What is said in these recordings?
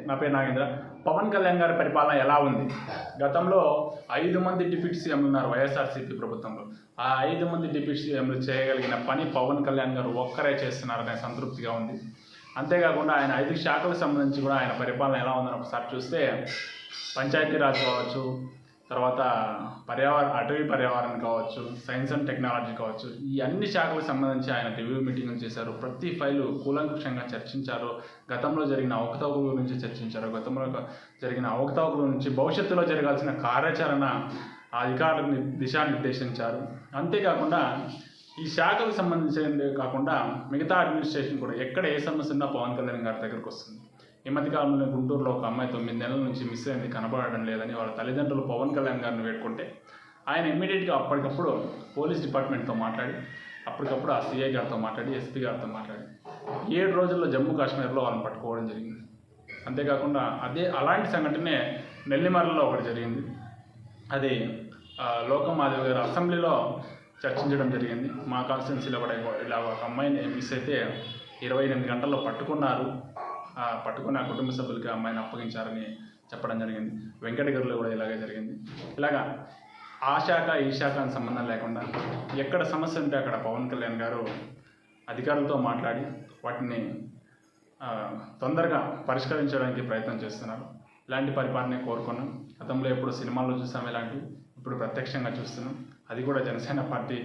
నా పేరు నాగేంద్ర. పవన్ కళ్యాణ్ గారి పరిపాలన ఎలా ఉంది? గతంలో 5 మంది డిప్యూటీ సీఎంలు ఉన్నారు వైఎస్ఆర్సీపీ ప్రభుత్వంలో. ఆ 5 మంది డిప్యూటీ సీఎంలు చేయగలిగిన పని పవన్ కళ్యాణ్ గారు ఒక్కరే చేస్తున్నారనే సంతృప్తిగా ఉంది. అంతేకాకుండా ఆయన 5 శాఖలకు సంబంధించి కూడా ఆయన పరిపాలన ఎలా ఉందని ఒకసారి చూస్తే, పంచాయతీరాజ్ కావచ్చు, తర్వాత అటవీ పర్యావరణం కావచ్చు, సైన్స్ అండ్ టెక్నాలజీ కావచ్చు, ఈ అన్ని శాఖలకు సంబంధించి ఆయన రివ్యూ మీటింగ్లు చేశారు. ప్రతి ఫైలు కూలంకషంగా చర్చించారు. గతంలో జరిగిన అవకతవకల గురించి చర్చించారు. గతంలో జరిగిన అవకతవకల నుంచి భవిష్యత్తులో జరగాల్సిన కార్యాచరణ అధికారులకు దిశానిర్దేశించారు. అంతేకాకుండా ఈ శాఖలకు సంబంధించినవి కాకుండా మిగతా అడ్మినిస్ట్రేషన్ కూడా ఎక్కడ ఏ సమస్య ఉన్నా పవన్ కళ్యాణ్ గారి దగ్గరకు వస్తుంది. ఈ మధ్యకాలంలో గుంటూరులో ఒక అమ్మాయి 9 నెలల నుంచి మిస్ అయింది, కనబడడం లేదని వాళ్ళ తల్లిదండ్రులు పవన్ కళ్యాణ్ గారిని వేడుకుంటే ఆయన ఇమ్మీడియట్గా అప్పటికప్పుడు పోలీస్ డిపార్ట్మెంట్తో మాట్లాడి, అప్పటికప్పుడు ఆ సిఐ గారితో మాట్లాడి, ఎస్పీ గారితో మాట్లాడి 7 రోజుల్లో జమ్మూ కాశ్మీర్లో వాళ్ళని పట్టుకోవడం జరిగింది. అంతేకాకుండా అలాంటి సంఘటనే నెల్లిమర్లలో ఒకటి జరిగింది. అది లోకం మాధవ్ గారు అసెంబ్లీలో చర్చించడం జరిగింది. మా కాన్స్టిట్యున్సీలో కూడా ఇలా ఒక అమ్మాయిని మిస్ అయితే 28 గంటల్లో పట్టుకున్నారు. పట్టుకుని ఆ కుటుంబ సభ్యులకి అమ్మాయిని అప్పగించారని చెప్పడం జరిగింది. వెంకటగిరిలో కూడా ఇలాగే జరిగింది. ఇలాగా ఆ శాఖ ఈ శాఖ అని సంబంధం లేకుండా ఎక్కడ సమస్య ఉంటే అక్కడ పవన్ కళ్యాణ్ గారు అధికారులతో మాట్లాడి వాటిని తొందరగా పరిష్కరించడానికి ప్రయత్నం చేస్తున్నారు. ఇలాంటి పరిపాలన కోరుకున్నాం. గతంలో ఎప్పుడు సినిమాల్లో చూసాం ఇలాంటివి, ఇప్పుడు ప్రత్యక్షంగా చూస్తున్నాం. అది కూడా జనసేన పార్టీ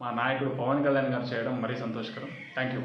మా నాయకుడు పవన్ కళ్యాణ్ గారు చేయడం మరీ సంతోషకరం. Thank you.